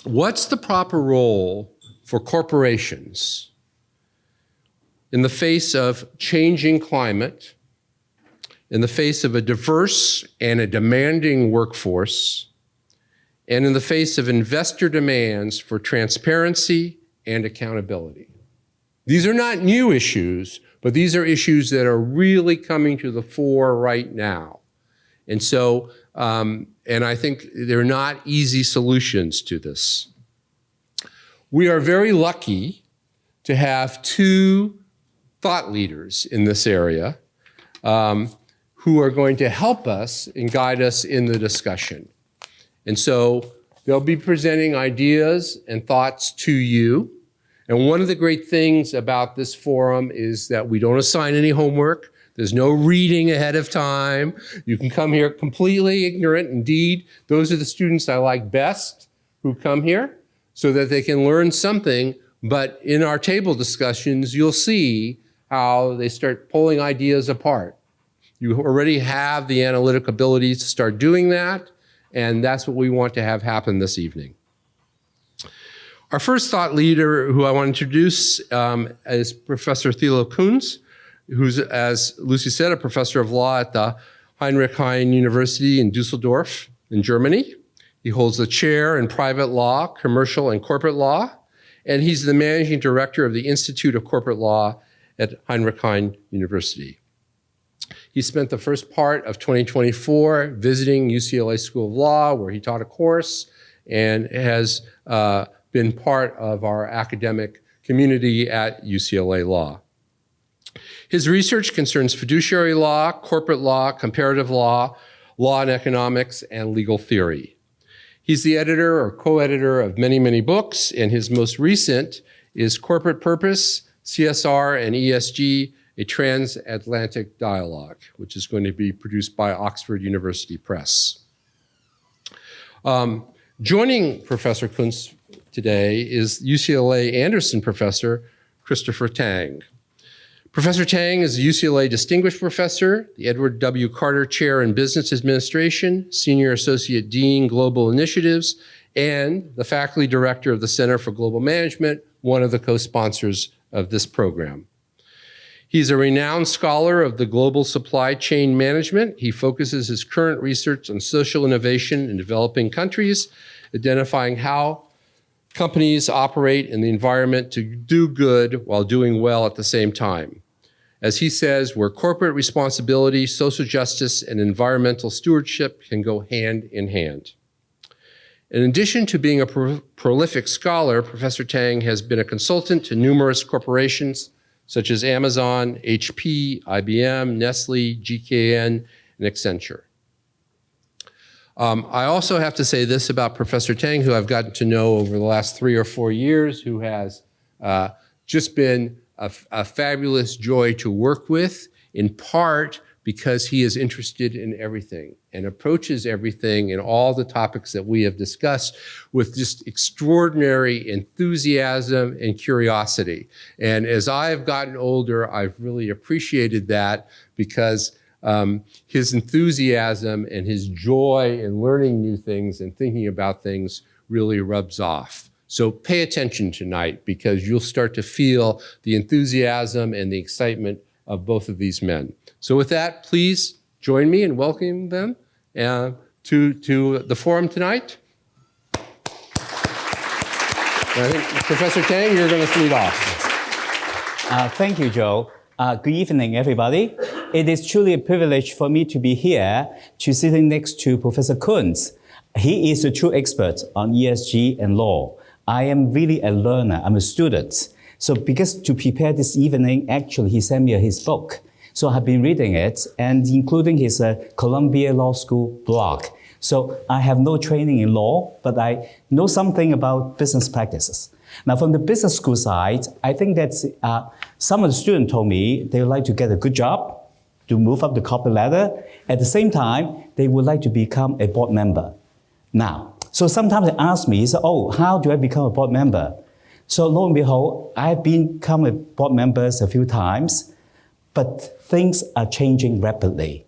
what's the proper role for corporations in the face of changing climate, in the face of a diverse and a demanding workforce, and in the face of investor demands for transparency and accountability? These are not new issues, but these are issues that are really coming to the fore right now. And so, and I think they're not easy solutions to this. We are very lucky to have two thought leaders in this area who are going to help us and guide us in the discussion. And so they'll be presenting ideas and thoughts to you. And one of the great things about this forum is that we don't assign any homework. There's no reading ahead of time. You can come here completely ignorant. Indeed, those are the students I like best who come here so that they can learn something. But in our table discussions, you'll see how they start pulling ideas apart. You already have the analytic abilities to start doing that, and that's what we want to have happen this evening. Our first thought leader who I want to introduce is Professor Thilo Kuntz, who's, as Lucy said, a professor of law at the Heinrich Heine University in Dusseldorf in Germany. He holds a chair in private law, commercial and corporate law, and he's the managing director of the Institute of Corporate Law at Heinrich Heine University. He spent the first part of 2024 visiting UCLA School of Law, where he taught a course, and has been part of our academic community at UCLA Law. His research concerns fiduciary law, corporate law, comparative law, law and economics, and legal theory. He's the editor or co-editor of many, many books, and his most recent is Corporate Purpose, CSR and ESG, a Transatlantic Dialogue, which is going to be produced by Oxford University Press. Joining Professor Kuntz today is UCLA Anderson professor Christopher Tang. Professor Tang is a UCLA Distinguished Professor, the Edward W. Carter Chair in Business Administration, Senior Associate Dean, Global Initiatives, and the Faculty Director of the Center for Global Management, one of the co-sponsors of this program. He's a renowned scholar of the global supply chain management. He focuses his current research on social innovation in developing countries, identifying how companies operate in the environment to do good while doing well at the same time. As he says, where corporate responsibility, social justice, and environmental stewardship can go hand in hand. In addition to being a prolific scholar, Professor Tang has been a consultant to numerous corporations such as Amazon, HP, IBM, Nestle, GKN, and Accenture. I also have to say this about Professor Tang, who I've gotten to know over the last 3 or 4 years, who has just been a fabulous joy to work with, in part because he is interested in everything and approaches everything and all the topics that we have discussed with just extraordinary enthusiasm and curiosity. And as I have gotten older, I've really appreciated that because his enthusiasm and his joy in learning new things and thinking about things really rubs off. So pay attention tonight because you'll start to feel the enthusiasm and the excitement of both of these men. So with that, please join me in welcoming them to the forum tonight. And I think, Professor Tang, you're going to lead off. Thank you, Joe. Good evening, everybody. It is truly a privilege for me to be here to sitting next to Professor Kuntz. He is a true expert on ESG and law. I am really a learner. I'm a student. So because to prepare this evening, actually, he sent me his book. So I have been reading it, and including his Columbia Law School blog. So I have no training in law, but I know something about business practices. Now, from the business school side, I think that some of the students told me they would like to get a good job, to move up the corporate ladder. At the same time, they would like to become a board member. Now, so sometimes they ask me, so, oh, how do I become a board member? So lo and behold, I've become a board member a few times, but things are changing rapidly.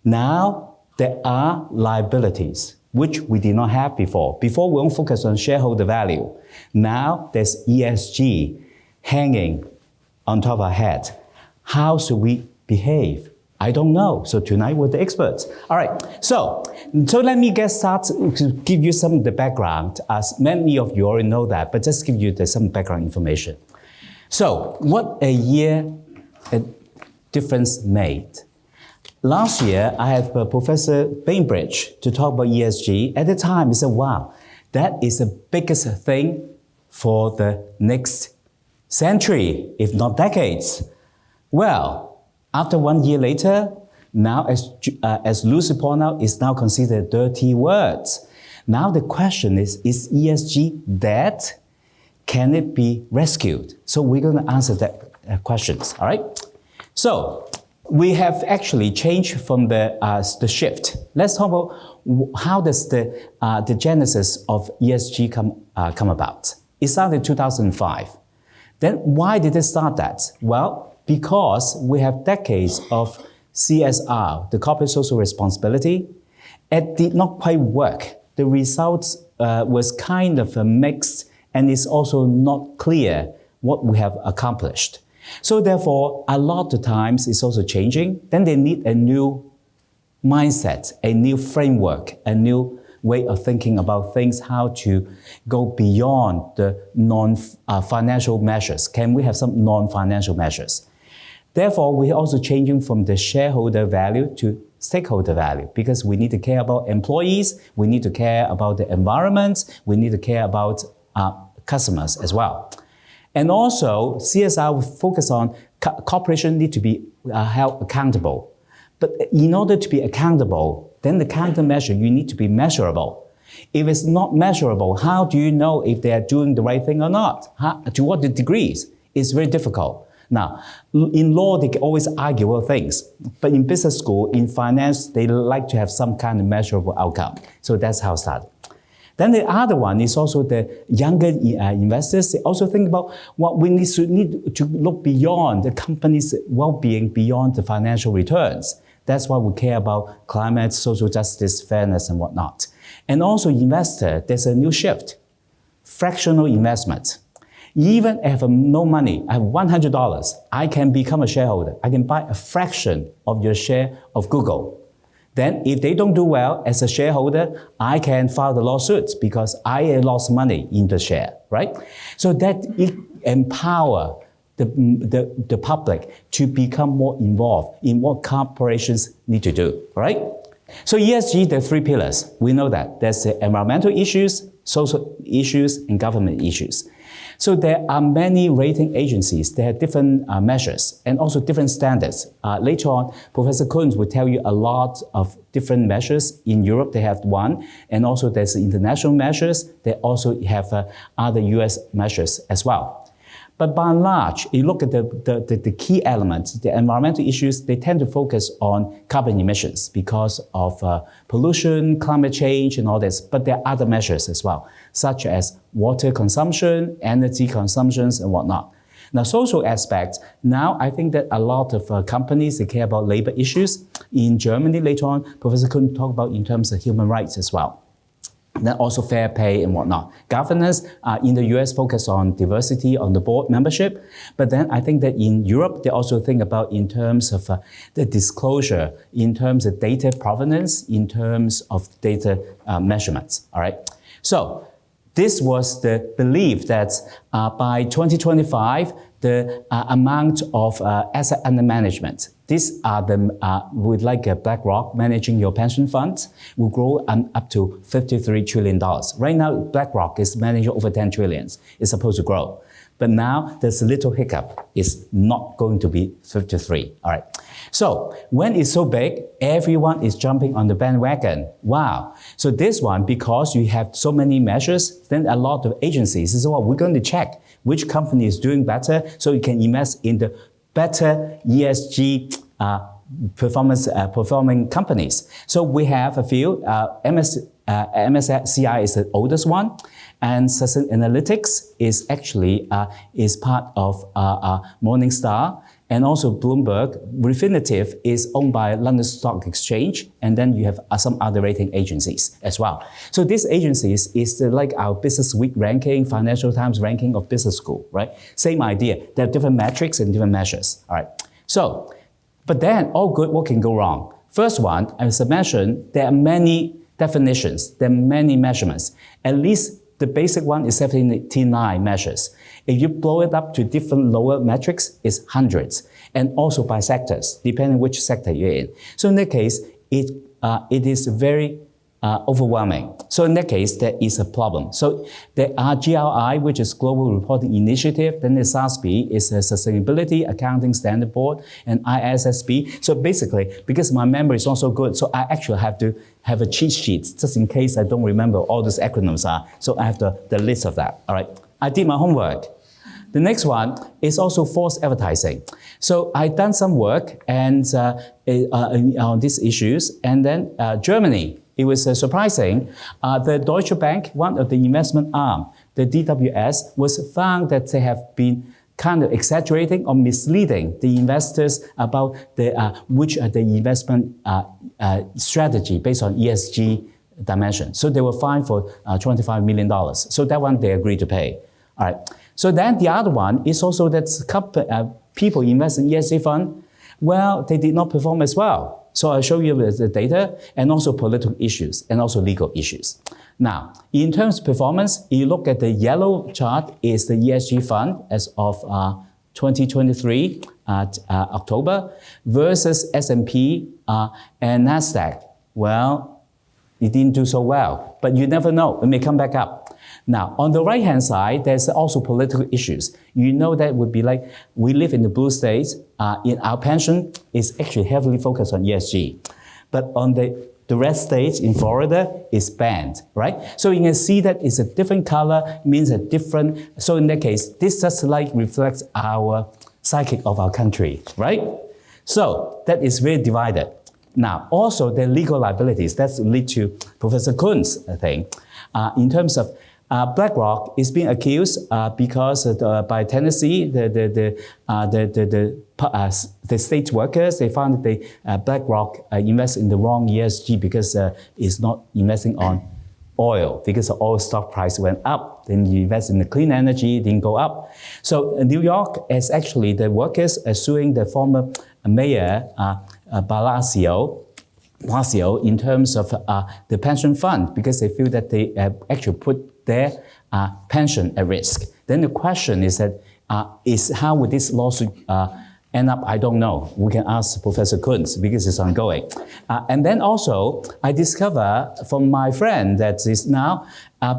Now, there are liabilities which we did not have before. Before, we only focus on shareholder value. Now, there's ESG hanging on top of our head. How should we behave? I don't know. So tonight, we're the experts. All right. So let me get started to give you some of the background. As many of you already know that, but just give you some background information. So what a year a difference made. Last year, I had Professor Bainbridge to talk about ESG. At the time, he said, wow, that is the biggest thing for the next century, if not decades. Well, after 1 year later, now as Lucy pointed out, it's now considered dirty words. Now the question is ESG dead? Can it be rescued? So we're going to answer that questions, all right? So we have actually changed from the shift. Let's talk about how does the genesis of ESG come about. It started in 2005. Then why did it start that? Well, because we have decades of CSR, the corporate social responsibility. It did not quite work. The results was kind of mixed, and it's also not clear what we have accomplished. So therefore, a lot of times it's also changing. Then they need a new mindset, a new framework, a new way of thinking about things, how to go beyond the non-financial measures. Can we have some non-financial measures? Therefore, we're also changing from the shareholder value to stakeholder value, because we need to care about employees, we need to care about the environment, we need to care about customers as well. And also, CSR will focus on corporations need to be held accountable. But in order to be accountable, then the countermeasure, you need to be measurable. If it's not measurable, how do you know if they are doing the right thing or not? To what degrees? It's very difficult. Now, in law, they can always argue about things. But in business school, in finance, they like to have some kind of measurable outcome. So that's how it started. Then the other one is also the younger investors. They also think about what we need to look beyond the company's well-being, beyond the financial returns. That's why we care about climate, social justice, fairness, and whatnot. And also investor, there's a new shift. Fractional investment. Even if I have no money, I have $100, I can become a shareholder. I can buy a fraction of your share of Google. Then if they don't do well as a shareholder, I can file the lawsuits because I lost money in the share, right? So that it empower the public to become more involved in what corporations need to do, right? So ESG, there are three pillars. We know that. There's the environmental issues, social issues, and government issues. So there are many rating agencies. They have different measures and also different standards. Later on, Professor Kuntz will tell you a lot of different measures. In Europe, they have one, and also there's international measures. They also have other US measures as well. But by and large, you look at the key elements, the environmental issues, they tend to focus on carbon emissions because of pollution, climate change, and all this. But there are other measures as well, such as water consumption, energy consumptions, and whatnot. Now, social aspects, now I think that a lot of companies, they care about labor issues. In Germany, later on, Professor Kuhn talked about in terms of human rights as well. Then also fair pay and whatnot. Governance in the US focus on diversity on the board membership. But then I think that in Europe, they also think about in terms of the disclosure, in terms of data provenance, in terms of data measurements. All right. So this was the belief that by 2025, the amount of asset under management, these are the, with like a BlackRock managing your pension funds, will grow up to $53 trillion. Right now, BlackRock is managing over 10 trillion. It's supposed to grow. But now there's a little hiccup. It's not going to be 53. All right. So when it's so big, everyone is jumping on the bandwagon. Wow. So this one, because you have so many measures, then a lot of agencies say, well, we're going to check which company is doing better so you can invest in the better ESG performing companies. So we have a few. MSCI is the oldest one. And Sustainalytics is actually is part of Morningstar. And also Bloomberg. Refinitiv is owned by London Stock Exchange, and then you have some other rating agencies as well. So these agencies is like our Business Week ranking, Financial Times ranking of business school, right? Same idea. There are different metrics and different measures, all right? So, but then all good, what can go wrong? First one, as I mentioned, there are many definitions, there are many measurements. At least the basic one is 79 measures. If you blow it up to different lower metrics, it's hundreds. And also by sectors, depending which sector you're in. So in that case, it is very overwhelming. So in that case, there is a problem. So there are GRI, which is Global Reporting Initiative, then the SASB is a Sustainability Accounting Standard Board, and ISSB. So basically, because my memory is not so good, so I actually have to have a cheat sheet, just in case I don't remember all those acronyms are. So I have the list of that, all right? I did my homework. The next one is also false advertising. So I've done some work and on these issues, and then Germany, it was surprising. The Deutsche Bank, one of the investment arm, the DWS, was found that they have been kind of exaggerating or misleading the investors about which are the investment strategy based on ESG dimension. So they were fined for $25 million. So that one they agreed to pay. All right. So then the other one is also that people invest in ESG fund. Well, they did not perform as well. So I'll show you the data and also political issues and also legal issues. Now, in terms of performance, you look at the yellow chart is the ESG fund as of 2023 October versus S&P and NASDAQ. Well, it didn't do so well, but you never know. It may come back up. Now, on the right-hand side, there's also political issues. You know that would be like, we live in the blue states. In our pension is actually heavily focused on ESG. But on the red states in Florida is banned, right? So you can see that it's a different color, means a different, so in that case, this just like reflects our psychic of our country, right? So that is very divided. Now, also the legal liabilities, that's lead to Professor Kuntz thing. In terms of BlackRock is being accused because by Tennessee, the state workers, they found that BlackRock invests in the wrong ESG because it's not investing on oil, because the oil stock price went up. Then you invest in the clean energy, it didn't go up. So New York is actually the workers are suing the former mayor, Blasio, in terms of the pension fund, because they feel that they actually put their pension at risk. Then the question is that is how would this lawsuit end up? I don't know. We can ask Professor Kuntz because it's ongoing. And then also I discover from my friend that is now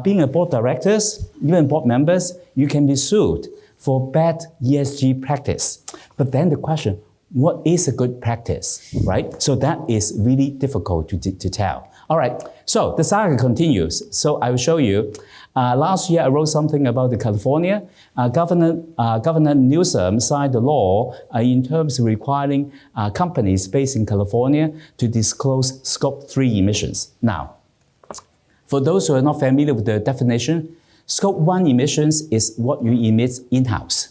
being a board directors, even board members, you can be sued for bad ESG practice. But then the question, what is a good practice, right? So that is really difficult to tell. All right, so the saga continues. So I will show you. Last year I wrote something about the California. Governor Newsom signed the law in terms of requiring companies based in California to disclose Scope 3 emissions. Now, for those who are not familiar with the definition, Scope 1 emissions is what you emit in-house.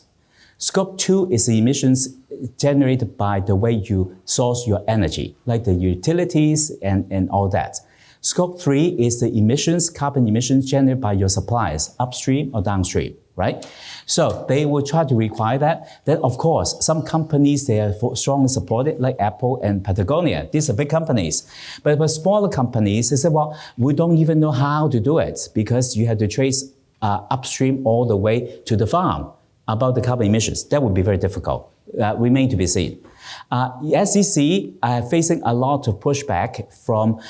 Scope 2 is the emissions generated by the way you source your energy, like the utilities and all that. Scope 3 is the emissions, carbon emissions generated by your suppliers, upstream or downstream, right? So they will try to require that. Then, of course, some companies, they are strongly supported, like Apple and Patagonia. These are big companies. But for smaller companies, they say, well, we don't even know how to do it because you have to trace upstream all the way to the farm about the carbon emissions. That would be very difficult. Remain to be seen. The SEC are facing a lot of pushback from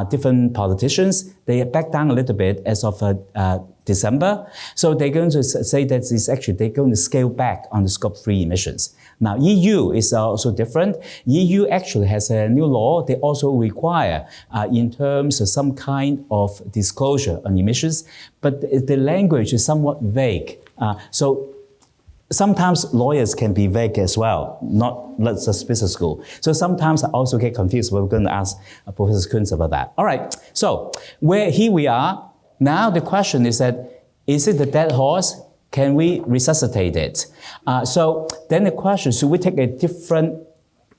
different politicians. They back down a little bit as of December. So they're going to say that it's actually they're going to scale back on the Scope 3 emissions. Now, EU is also different. EU actually has a new law. They also require, in terms of some kind of disclosure on emissions, but the language is somewhat vague. So sometimes lawyers can be vague as well, not just business school. So sometimes I also get confused. We're going to ask Professor Kuntz about that. All right, so here we are. Now the question is that Is it the dead horse? Can we resuscitate it? So then the question, should we take a different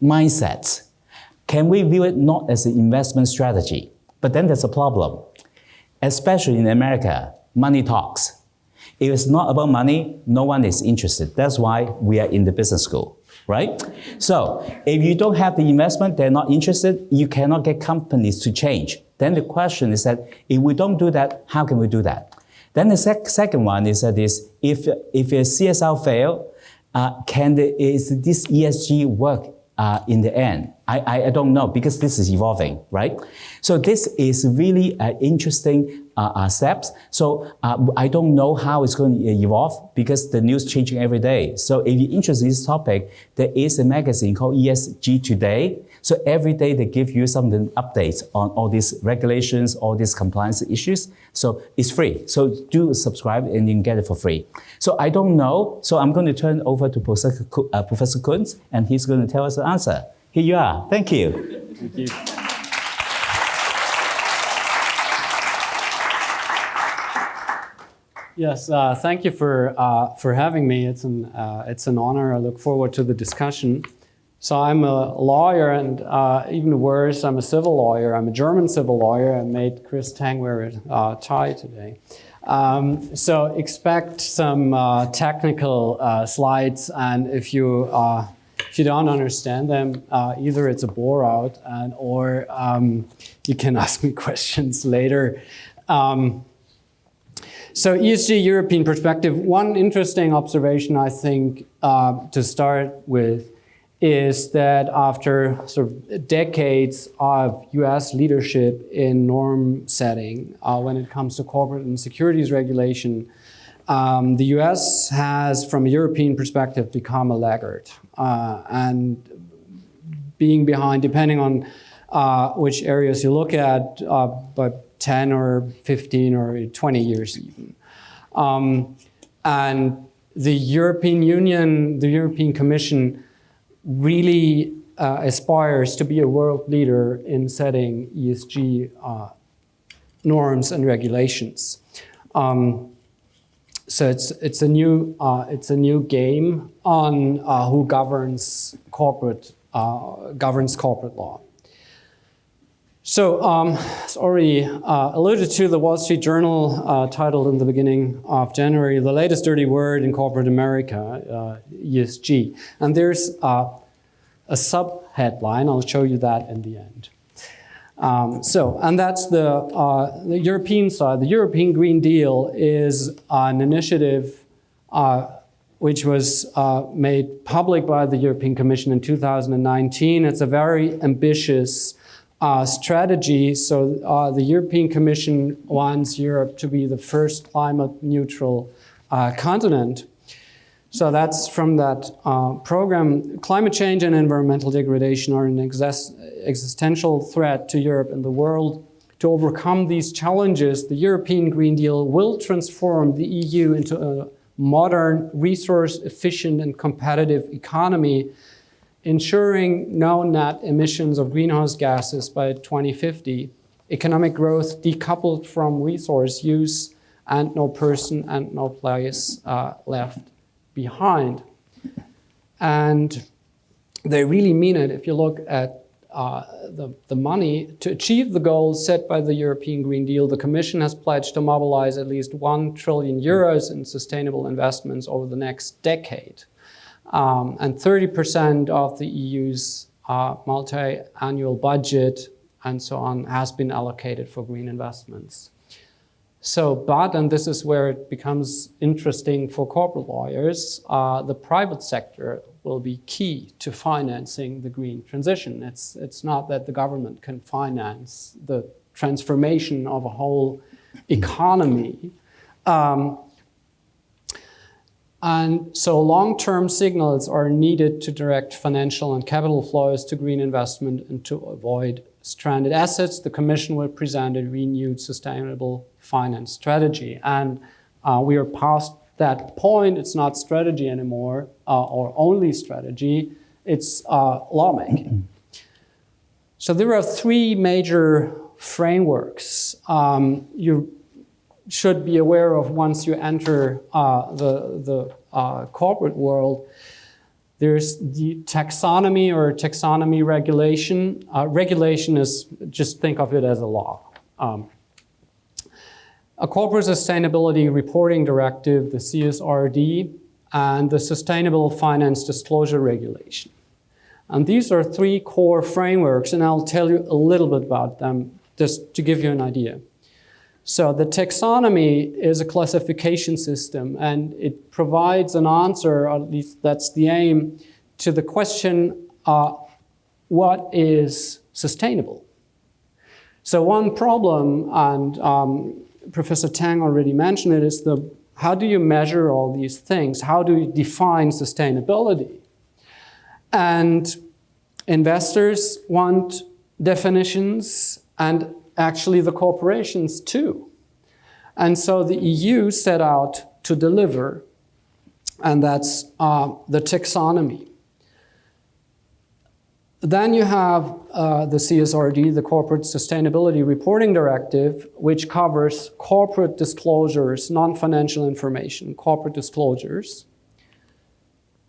mindset? Can we view it not as an investment strategy? But then there's a problem. Especially in America, money talks. If it's not about money, no one is interested. That's why we are in the business school, right? So if you don't have the investment, they're not interested, you cannot get companies to change. Then the question is that if we don't do that, how can we do that? Then the second one is that if a CSR fail, is this ESG work in the end? I don't know, because this is evolving, right? So this is really interesting steps. So I don't know how it's going to evolve, because the news changing every day. So if you're interested in this topic, there is a magazine called ESG Today. So every day they give you some updates on all these regulations, all these compliance issues. So it's free. So do subscribe and you can get it for free. So I don't know. So I'm going to turn over to Professor Kuntz, and he's going to tell us the answer. Here you are. Thank you. Thank you. Yes, thank you for having me. It's an honor. I look forward to the discussion. So I'm a lawyer, and even worse, I'm a civil lawyer. I'm a German civil lawyer. I made Chris Tang wear a tie today. So expect some technical slides, and if you don't understand them, either it's a bore out, or you can ask me questions later. So ESG European perspective. One interesting observation, I think, to start with, is that after sort of decades of US leadership in norm setting, when it comes to corporate and securities regulation, the US has, from a European perspective, become a laggard. And being behind, depending on which areas you look at, but 10 or 15 or 20 years even. And the European Union, the European Commission, really aspires to be a world leader in setting ESG norms and regulations. So it's a new game on who governs corporate law. So as already alluded to, the Wall Street Journal titled in the beginning of January, "The Latest Dirty Word in Corporate America, ESG." And there's a sub-headline. I'll show you that in the end. And that's the European side. The European Green Deal is an initiative which was made public by the European Commission in 2019. It's a very ambitious strategy. So the European Commission wants Europe to be the first climate neutral continent. So that's from that program. Climate change and environmental degradation are an existential threat to Europe and the world. To overcome these challenges, the European Green Deal will transform the EU into a modern, resource-efficient and competitive economy, ensuring no net emissions of greenhouse gases by 2050, economic growth decoupled from resource use, and no person and no place left behind. And they really mean it. If you look at the money to achieve the goals set by the European Green Deal, the Commission has pledged to mobilize at least 1 trillion euros in sustainable investments over the next decade. And 30% of the EU's multi-annual budget and so on has been allocated for green investments. So, and this is where it becomes interesting for corporate lawyers, the private sector will be key to financing the green transition. It's not that the government can finance the transformation of a whole economy. And so long-term signals are needed to direct financial and capital flows to green investment and to avoid stranded assets. The Commission will present a renewed sustainable finance strategy. And we are past that point. It's not strategy anymore, or only strategy. It's lawmaking. So there are 3 major frameworks. should be aware of once you enter the corporate world. There's the taxonomy or taxonomy regulation. Regulation is, just think of it as a law. A corporate sustainability reporting directive, the CSRD, and the Sustainable Finance Disclosure Regulation. And these are three core frameworks, and I'll tell you a little bit about them just to give you an idea. So the taxonomy is a classification system, and it provides an answer, or at least that's the aim, to the question, what is sustainable? So one problem, and Professor Tang already mentioned it, is how do you measure all these things? How do you define sustainability? And investors want definitions, and actually the corporations too. And so the EU set out to deliver, and that's the taxonomy. Then you have the CSRD, the Corporate Sustainability Reporting Directive, which covers corporate disclosures, non-financial information, corporate disclosures.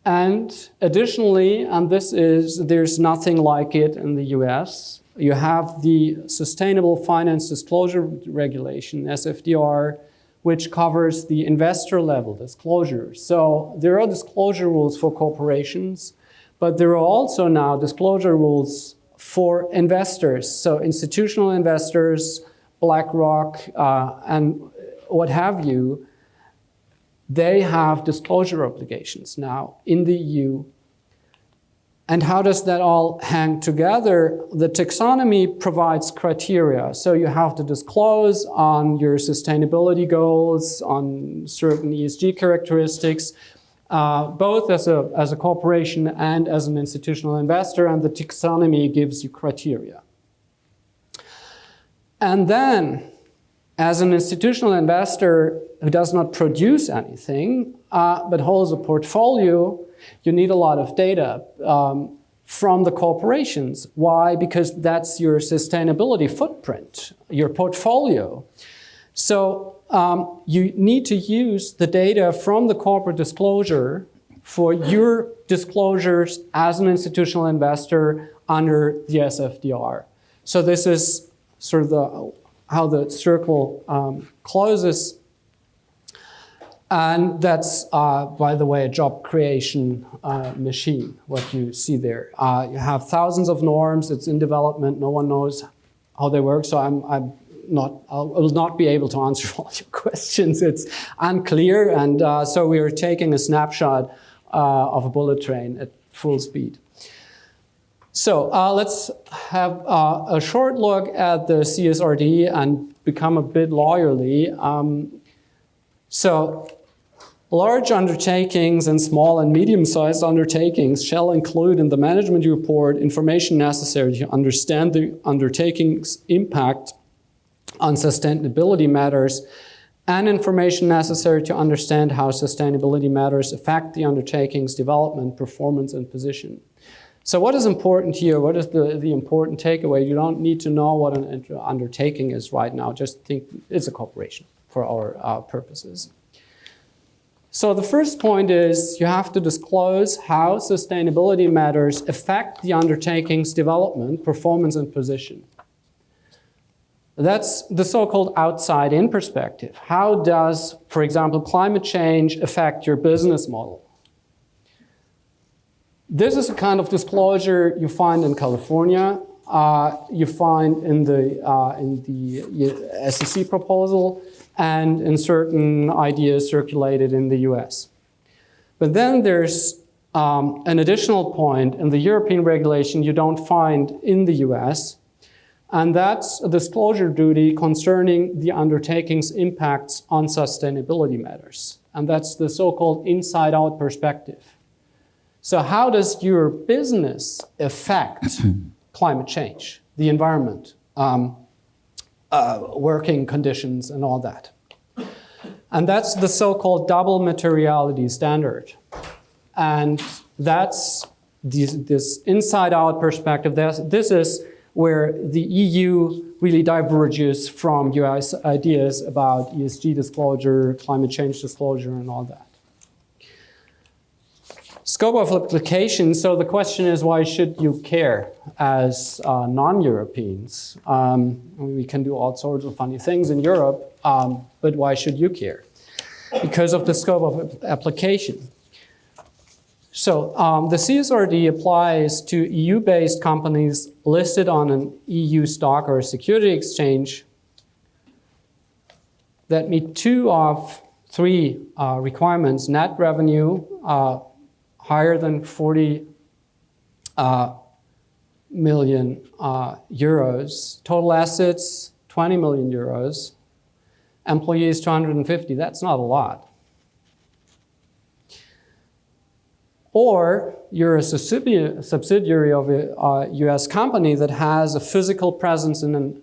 And additionally, and there's nothing like it in the US, you have the Sustainable Finance Disclosure Regulation, SFDR, which covers the investor level disclosure. So there are disclosure rules for corporations, but there are also now disclosure rules for investors. So institutional investors, BlackRock, and what have you, they have disclosure obligations now in the EU. And how does that all hang together? The taxonomy provides criteria. So you have to disclose on your sustainability goals, on certain ESG characteristics, both as a corporation and as an institutional investor, and the taxonomy gives you criteria. And then, as an institutional investor who does not produce anything, but holds a portfolio, you need a lot of data from the corporations. Why? Because that's your sustainability footprint, your portfolio. So you need to use the data from the corporate disclosure for your disclosures as an institutional investor under the SFDR. So this is sort of how the circle closes. And that's, by the way, a job creation machine, what you see there. You have thousands of norms. It's in development. No one knows how they work. So I will not be able to answer all your questions. It's unclear. And so we are taking a snapshot of a bullet train at full speed. So let's have a short look at the CSRD and become a bit lawyerly. So large undertakings and small and medium-sized undertakings shall include in the management report information necessary to understand the undertaking's impact on sustainability matters and information necessary to understand how sustainability matters affect the undertaking's development, performance, and position. So what is important here? What is the important takeaway? You don't need to know what an undertaking is right now. Just think it's a corporation for our purposes. So the first point is you have to disclose how sustainability matters affect the undertaking's development, performance, and position. That's the so-called outside-in perspective. How does, for example, climate change affect your business model? This is a kind of disclosure you find in California, you find in the SEC proposal, and in certain ideas circulated in the US. But then there's an additional point in the European regulation you don't find in the US, and that's a disclosure duty concerning the undertaking's impacts on sustainability matters. And that's the so-called inside-out perspective. So how does your business affect climate change, the environment, working conditions, and all that? And that's the so-called double materiality standard. And that's this inside-out perspective. This is where the EU really diverges from US ideas about ESG disclosure, climate change disclosure, and all that. Scope of application, so the question is, why should you care as non-Europeans? We can do all sorts of funny things in Europe, but why should you care? Because of the scope of application. So the CSRD applies to EU-based companies listed on an EU stock or security exchange that meet 2 of 3 requirements: net revenue higher than 40 million euros, total assets 20 million euros, employees 250. That's not a lot. Or you're a subsidiary of a US company that has a physical presence in an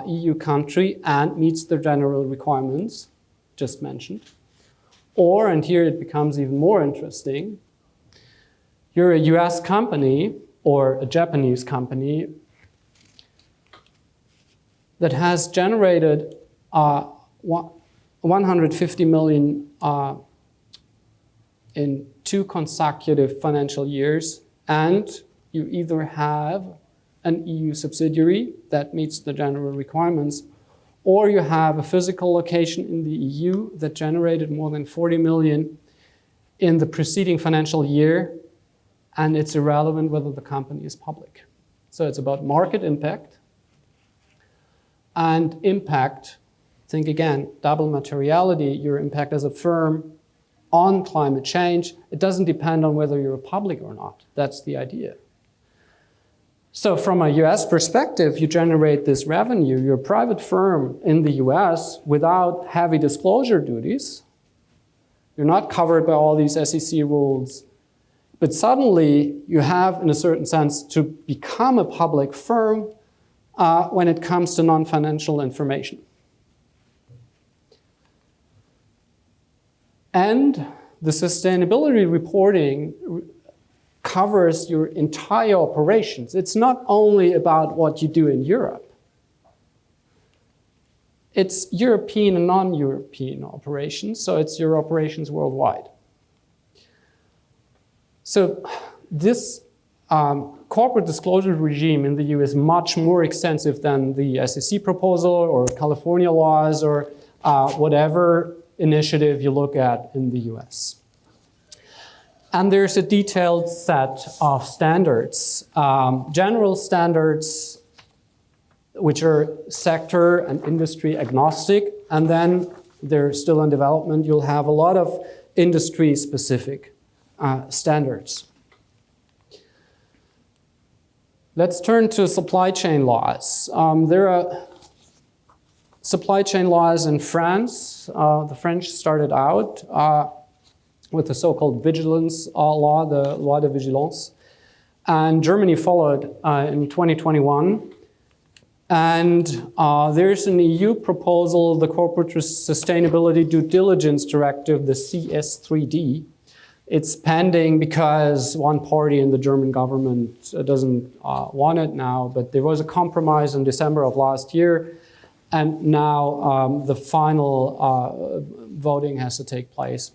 EU country and meets the general requirements just mentioned. Or, and here it becomes even more interesting, you're a US company or a Japanese company that has generated 150 million in 2 consecutive financial years, and you either have an EU subsidiary that meets the general requirements, or you have a physical location in the EU that generated more than 40 million in the preceding financial year, and it's irrelevant whether the company is public. So it's about market impact and impact. Think again, double materiality, your impact as a firm on climate change. It doesn't depend on whether you're public or not. That's the idea. So from a US perspective, you generate this revenue, you're a private firm in the US without heavy disclosure duties. You're not covered by all these SEC rules. But suddenly you have, in a certain sense, to become a public firm when it comes to non-financial information. And the sustainability reporting covers your entire operations. It's not only about what you do in Europe. It's European and non-European operations, so it's your operations worldwide. So this corporate disclosure regime in the EU is much more extensive than the SEC proposal or California laws or whatever initiative you look at in the US. And there's a detailed set of standards, general standards, which are sector and industry agnostic, and then they're still in development. You'll have a lot of industry-specific standards. Let's turn to supply chain laws. There are supply chain laws in France. The French started out with the so-called vigilance law, the loi de vigilance. And Germany followed in 2021. And there's an EU proposal, the Corporate Sustainability Due Diligence Directive, the CS3D. It's pending because one party in the German government doesn't want it now, but there was a compromise in December of last year, and now the final voting has to take place.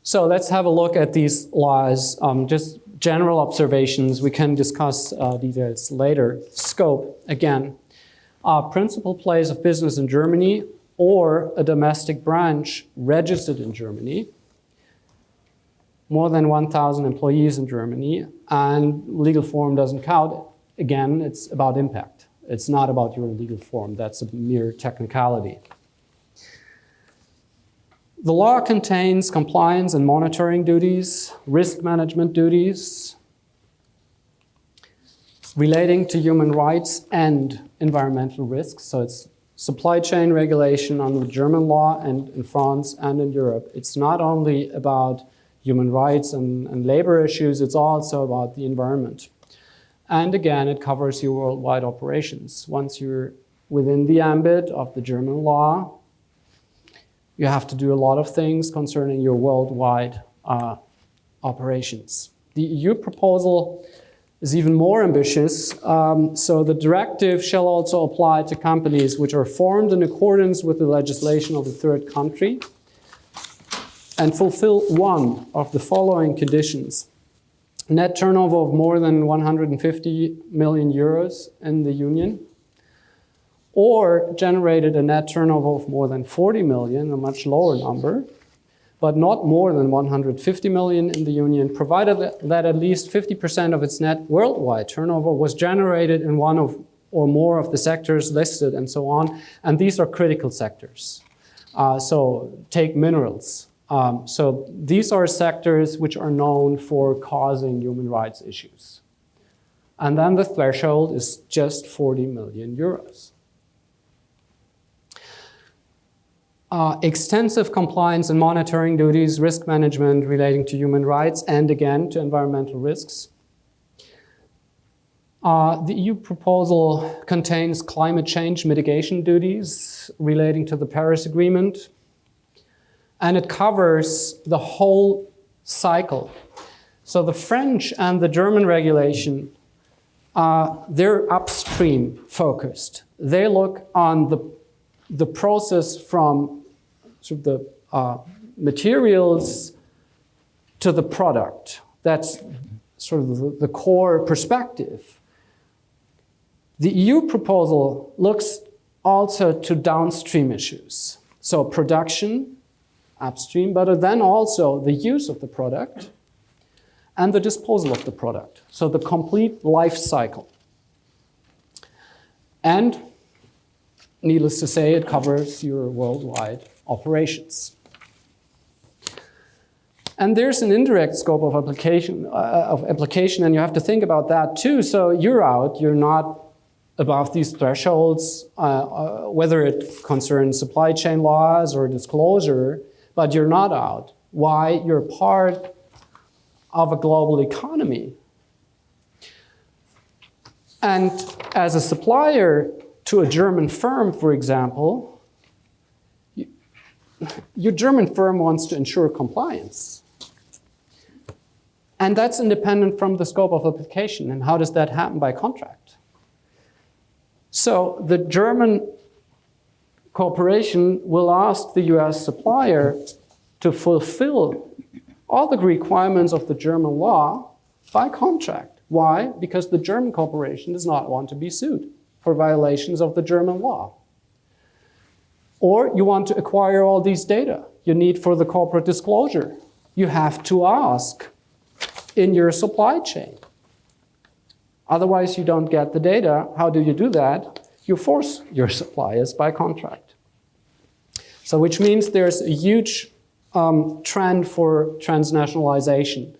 So let's have a look at these laws, just general observations. We can discuss details later. Scope, again, principal place of business in Germany or a domestic branch registered in Germany, more than 1,000 employees in Germany, and legal form doesn't count. Again, it's about impact. It's not about your legal form. That's a mere technicality. The law contains compliance and monitoring duties, risk management duties, relating to human rights and environmental risks. So it's supply chain regulation under German law and in France and in Europe. It's not only about human rights and labor issues, it's also about the environment. And again, it covers your worldwide operations. Once you're within the ambit of the German law, you have to do a lot of things concerning your worldwide operations. The EU proposal is even more ambitious. So the directive shall also apply to companies which are formed in accordance with the legislation of the third country and fulfill one of the following conditions: net turnover of more than 150 million euros in the Union, or generated a net turnover of more than 40 million, a much lower number, but not more than 150 million in the Union, provided that at least 50% of its net worldwide turnover was generated in one of or more of the sectors listed, and so on. And these are critical sectors. So take minerals. So these are sectors which are known for causing human rights issues. And then the threshold is just 40 million euros. Extensive compliance and monitoring duties, risk management relating to human rights, and again to environmental risks. The EU proposal contains climate change mitigation duties relating to the Paris Agreement, and it covers the whole cycle. So the French and the German regulation, they're upstream focused. They look on the process from sort of the materials to the product. That's sort of the core perspective. The EU proposal looks also to downstream issues. So production, upstream, but then also the use of the product and the disposal of the product. So the complete life cycle. And needless to say, it covers your worldwide operations. And there's an indirect scope of application, and you have to think about that too. So you're out, you're not above these thresholds, whether it concerns supply chain laws or disclosure, but you're not out. Why? You're part of a global economy. And as a supplier to a German firm, for example, your German firm wants to ensure compliance. And that's independent from the scope of application. And how does that happen? By contract. So the German corporation will ask the US supplier to fulfill all the requirements of the German law by contract. Why? Because the German corporation does not want to be sued for violations of the German law. Or you want to acquire all these data you need for the corporate disclosure. You have to ask in your supply chain. Otherwise, you don't get the data. How do you do that? You force your suppliers by contract. So which means there's a huge trend for transnationalization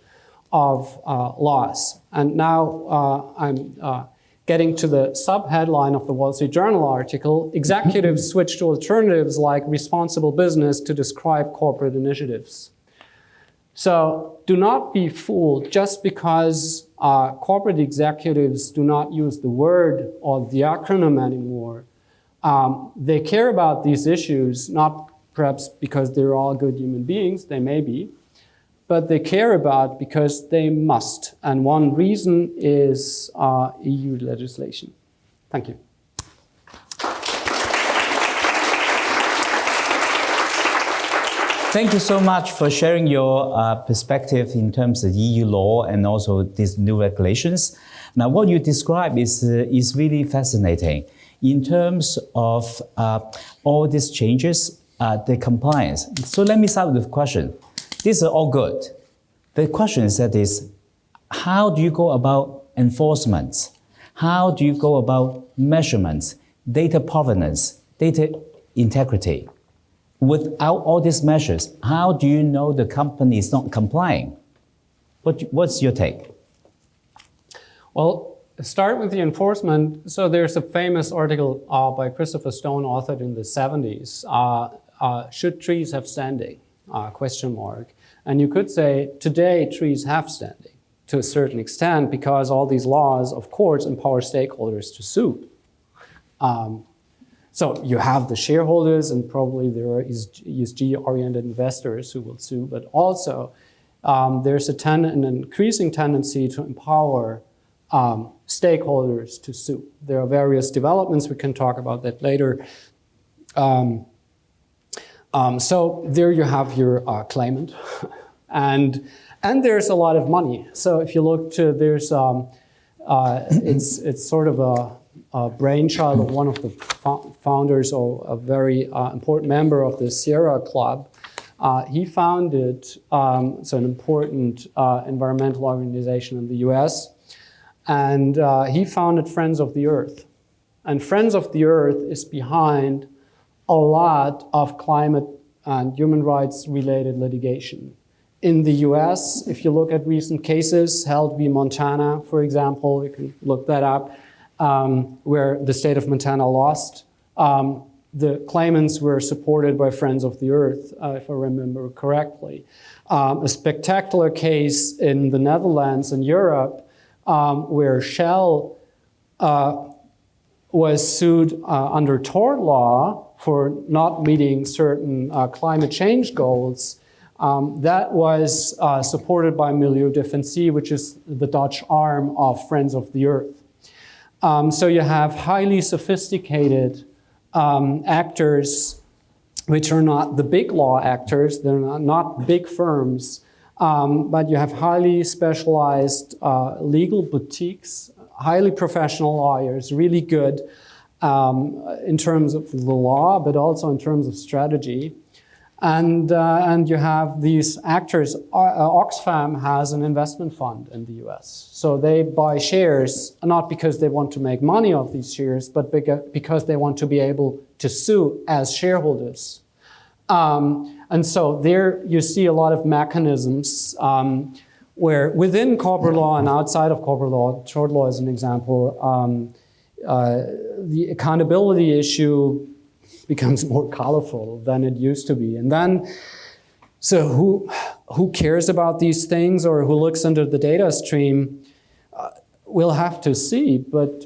of laws. And now I'm getting to the sub-headline of the Wall Street Journal article: executives switch to alternatives like responsible business to describe corporate initiatives. So do not be fooled just because corporate executives do not use the word or the acronym anymore. They care about these issues, not perhaps because they're all good human beings, they may be, but they care about because they must. And one reason is EU legislation. Thank you. Thank you so much for sharing your perspective in terms of EU law and also these new regulations. Now, what you describe is really fascinating. In terms of all these changes, the compliance. So let me start with the question. These are all good. The question is how do you go about enforcement? How do you go about measurements, data provenance, data integrity? Without all these measures, how do you know the company is not complying? What's your take? Well, start with the enforcement. So there's a famous article by Christopher Stone, authored in the 70s. Should trees have standing? Question mark. And you could say, today trees have standing to a certain extent because all these laws, of course, empower stakeholders to sue. So you have the shareholders, and probably there are ESG-oriented investors who will sue, but also there's an increasing tendency to empower stakeholders to sue. There are various developments, we can talk about that later. So there you have your claimant. and there's a lot of money. So if you look to, there's, it's sort of a brainchild of one of the founders or a very important member of the Sierra Club. He founded, so an important environmental organization in the US, and he founded Friends of the Earth. And Friends of the Earth is behind a lot of climate and human rights related litigation. In the US, if you look at recent cases, Held v. Montana, for example, you can look that up, where the state of Montana lost. The claimants were supported by Friends of the Earth, if I remember correctly. A spectacular case in the Netherlands and Europe, where Shell was sued under tort law for not meeting certain climate change goals. That was supported by Milieudefensie, which is the Dutch arm of Friends of the Earth. So you have highly sophisticated actors, which are not the big law actors, they're not big firms, but you have highly specialized legal boutiques, highly professional lawyers, really good in terms of the law, but also in terms of strategy. And you have these actors. Oxfam has an investment fund in the US. So they buy shares, not because they want to make money off these shares, but because they want to be able to sue as shareholders. And so there you see a lot of mechanisms where within corporate law and outside of corporate law, tort law is an example, the accountability issue becomes more colorful than it used to be. And then, so who cares about these things or who looks into the data stream, we'll have to see. But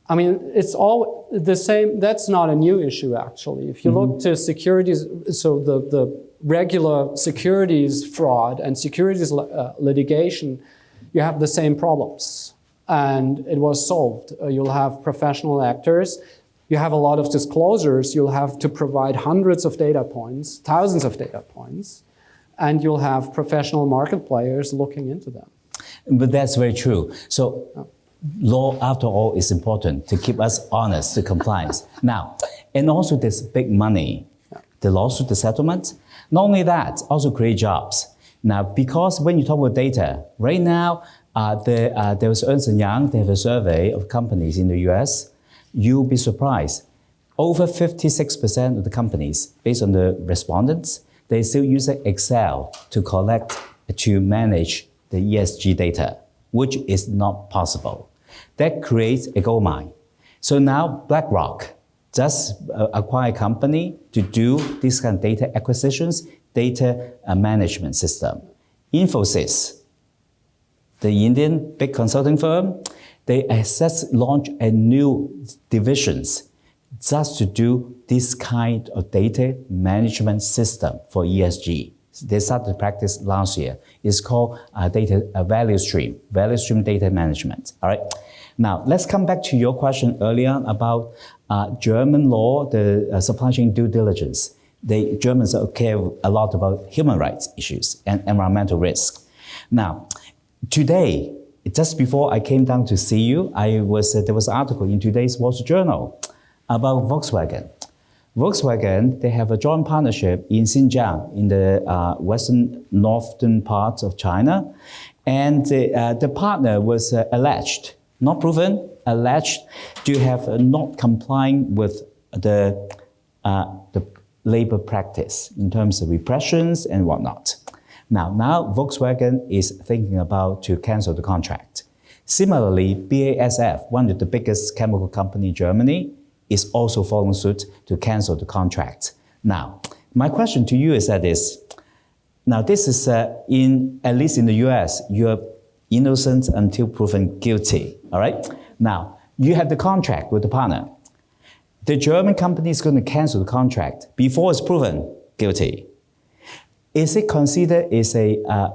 I mean, it's all the same. That's not a new issue, actually. If you look to securities, so the regular securities fraud and securities litigation, you have the same problems. And it was solved. You'll have professional actors. You have a lot of disclosures. You'll have to provide hundreds of data points, thousands of data points, and you'll have professional market players looking into them. But that's very true. So law, after all, is important to keep us honest, to compliance. Now, and also this big money, the lawsuit, the settlement, not only that, also create jobs. Now, because when you talk about data, right now, there was Ernst & Young, they have a survey of companies in the US. You'll be surprised. Over 56% of the companies, based on the respondents, they still use Excel to collect, to manage the ESG data, which is not possible. That creates a gold mine. So now BlackRock just acquire a company to do this kind of data acquisitions, data management system. Infosys, the Indian big consulting firm, they just launched a new divisions just to do this kind of data management system for ESG. They started to practice last year. It's called value stream data management. All right. Now let's come back to your question earlier about German law, the supply chain due diligence. Germans care a lot about human rights issues and environmental risk. Now, today, just before I came down to see you, there was an article in today's Wall Street Journal about Volkswagen. Volkswagen, they have a joint partnership in Xinjiang, in the northern part of China. And the partner was alleged, not proven, alleged to have not complying with the labor practice in terms of repressions and whatnot. Now Volkswagen is thinking about to cancel the contract. Similarly, BASF, one of the biggest chemical company in Germany, is also following suit to cancel the contract. Now, my question to you is that now this is at least in the US, you're innocent until proven guilty, all right? Now, you have the contract with the partner. The German company is going to cancel the contract before it's proven guilty. Is it considered as a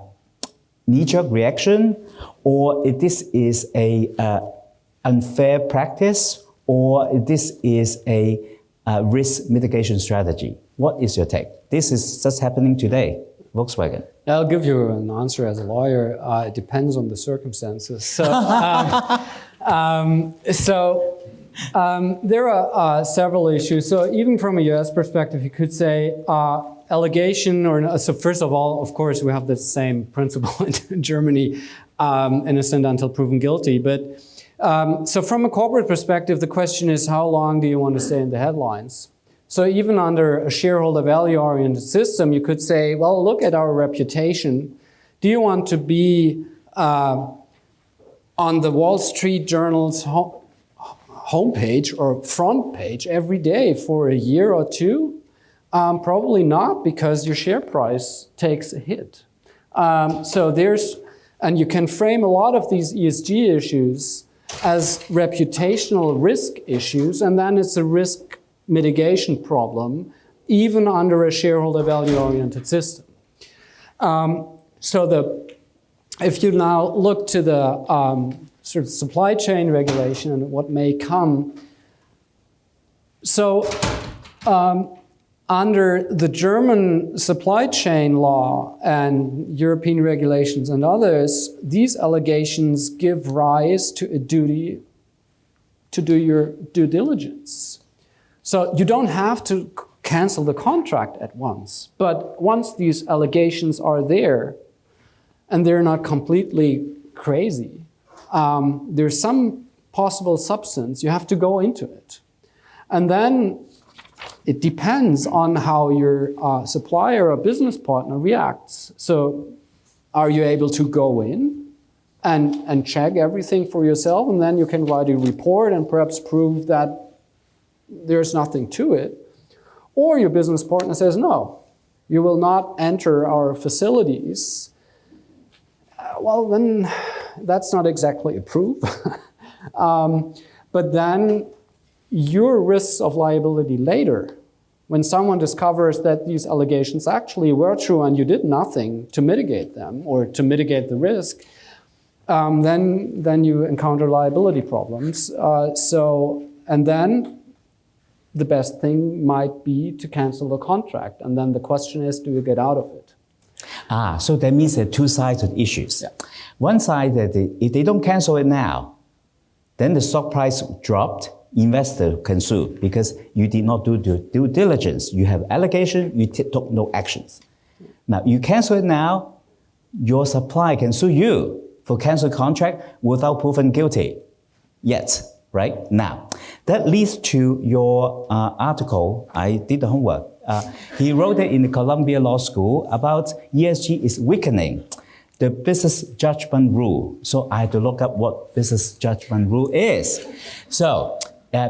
knee-jerk reaction, or if this is a unfair practice, or if this is a risk mitigation strategy? What is your take? This is just happening today, Volkswagen. I'll give you an answer as a lawyer. It depends on the circumstances. So, there are several issues. So even from a U.S. perspective, you could say allegation, or so first of all, of course, we have the same principle in Germany, innocent until proven guilty. But so from a corporate perspective, the question is, how long do you want to stay in the headlines? So even under a shareholder value-oriented system, you could say, well, look at our reputation. Do you want to be on the Wall Street Journal's homepage or front page every day for a year or two? Probably not, because your share price takes a hit. And you can frame a lot of these ESG issues as reputational risk issues, and then it's a risk mitigation problem, even under a shareholder value-oriented system. If you now look to the sort of supply chain regulation and what may come, so under the German supply chain law and European regulations and others, these allegations give rise to a duty to do your due diligence. So you don't have to cancel the contract at once, but once these allegations are there, and they're not completely crazy, there's some possible substance, you have to go into it. And then it depends on how your supplier or business partner reacts. So are you able to go in and check everything for yourself, and then you can write a report and perhaps prove that there's nothing to it? Or your business partner says, no, you will not enter our facilities. Well, then that's not exactly a proof. But then your risks of liability later, when someone discovers that these allegations actually were true and you did nothing to mitigate them or to mitigate the risk, then you encounter liability problems. And then the best thing might be to cancel the contract. And then the question is, do you get out of it? So that means there are two sides of issues. Yeah. One side that if they don't cancel it now, then the stock price dropped, investor can sue because you did not do due diligence. You have allegation, you took no actions. Now, you cancel it now, your supplier can sue you for cancel contract without proven guilty yet, right? Now, that leads to your article. I did the homework. He wrote it in the Columbia Law School about ESG is weakening the business judgment rule. So I had to look up what business judgment rule is. So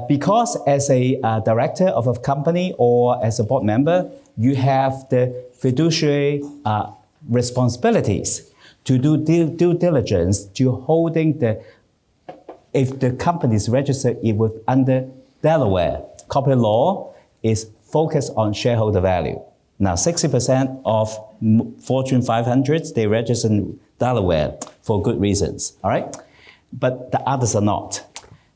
because as a director of a company or as a board member, you have the fiduciary responsibilities to do due diligence to holding if the company is registered under Delaware, corporate law is focused on shareholder value. Now, 60% of Fortune 500s, they register in Delaware for good reasons, all right? But the others are not.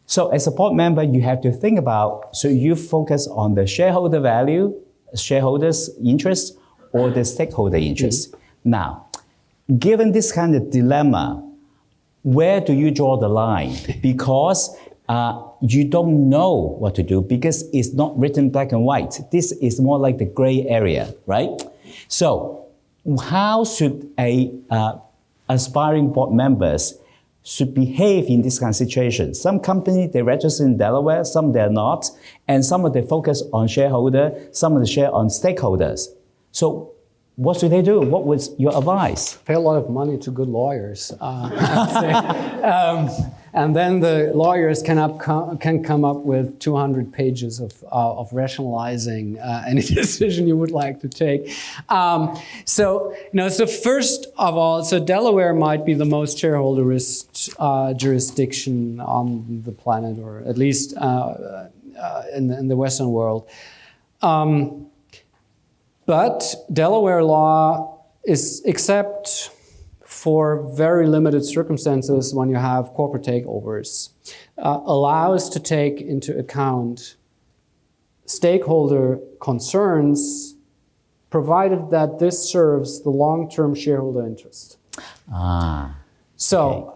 So as a board member, you have to think about, so you focus on the shareholder value, shareholders' interest, or the stakeholder interest. Now, given this kind of dilemma, where do you draw the line? Because you don't know what to do because it's not written black and white. This is more like the gray area, right? So how should aspiring board members should behave in this kind of situation? Some companies, they register in Delaware, some they're not, and some of them focus on shareholder, some of them share on stakeholders. So what should they do? What was your advice? Pay a lot of money to good lawyers, I would say. And then the lawyers can come up with 200 pages of rationalizing any decision you would like to take. So first of all, so Delaware might be the most shareholderist jurisdiction on the planet, or at least in the Western world. But Delaware law is, except for very limited circumstances when you have corporate takeovers, allows to take into account stakeholder concerns, provided that this serves the long-term shareholder interest. So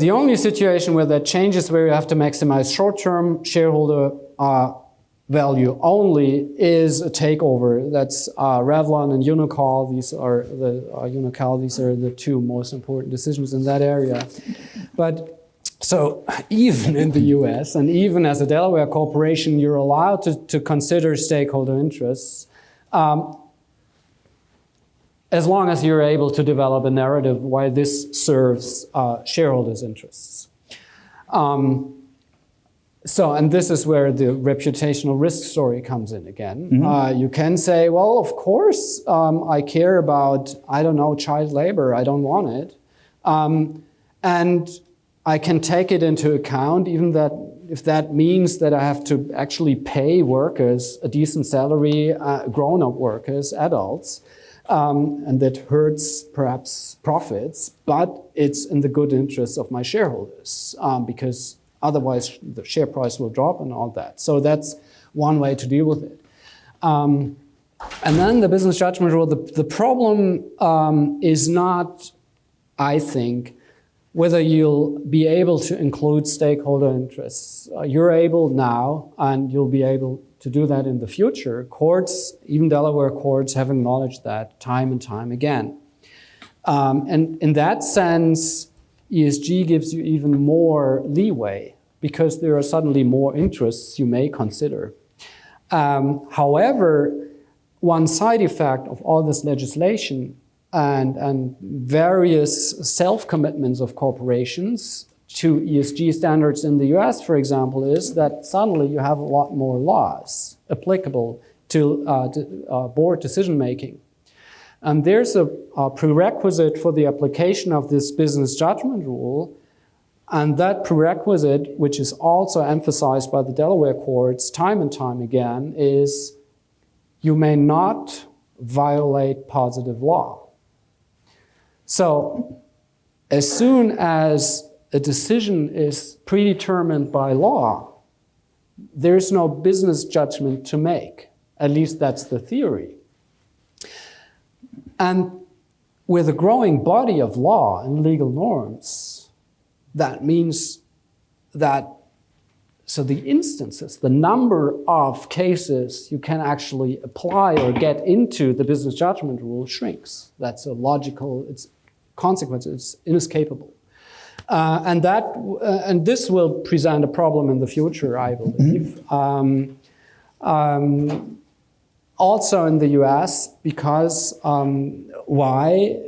the only situation where that changes, where you have to maximize short-term shareholder value only, is a takeover. That's Revlon and Unocal. These are the two most important decisions in that area. But so even in the US and even as a Delaware corporation, you're allowed to consider stakeholder interests as long as you're able to develop a narrative why this serves shareholders' interests. And this is where the reputational risk story comes in again. You can say, well, of course, I care about, I don't know, child labor. I don't want it. And I can take it into account, even that if that means that I have to actually pay workers a decent salary, grown-up workers, adults, and that hurts perhaps profits, but it's in the good interest of my shareholders, because otherwise the share price will drop and all that. So that's one way to deal with it. And then the business judgment rule, the problem is not, I think, whether you'll be able to include stakeholder interests. You're able now, and you'll be able to do that in the future. Courts, even Delaware courts, have acknowledged that time and time again. And in that sense, ESG gives you even more leeway because there are suddenly more interests you may consider. However, one side effect of all this legislation and various self-commitments of corporations to ESG standards in the US, for example, is that suddenly you have a lot more laws applicable to board decision-making. And there's a prerequisite for the application of this business judgment rule, and that prerequisite, which is also emphasized by the Delaware courts time and time again, is you may not violate positive law. So as soon as a decision is predetermined by law, there's no business judgment to make. At least that's the theory. And with a growing body of law and legal norms, that means that, so the instances, the number of cases you can actually apply or get into the business judgment rule shrinks. That's a logical consequence, it's inescapable. And this will present a problem in the future, I believe. Also in the US, because why?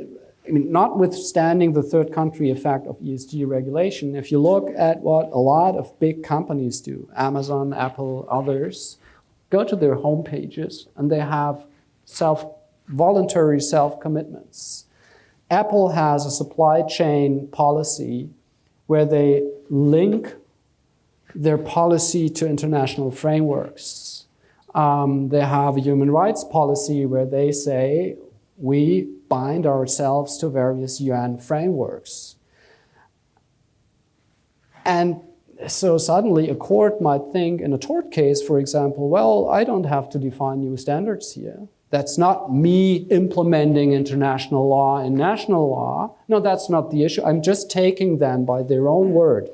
I mean, notwithstanding the third country effect of ESG regulation, if you look at what a lot of big companies do, Amazon, Apple, others, go to their home pages and they have voluntary self-commitments. Apple has a supply chain policy where they link their policy to international frameworks. They have a human rights policy where they say we bind ourselves to various UN frameworks. And so suddenly a court might think in a tort case, for example, well, I don't have to define new standards here. That's not me implementing international law and national law. No, that's not the issue. I'm just taking them by their own word.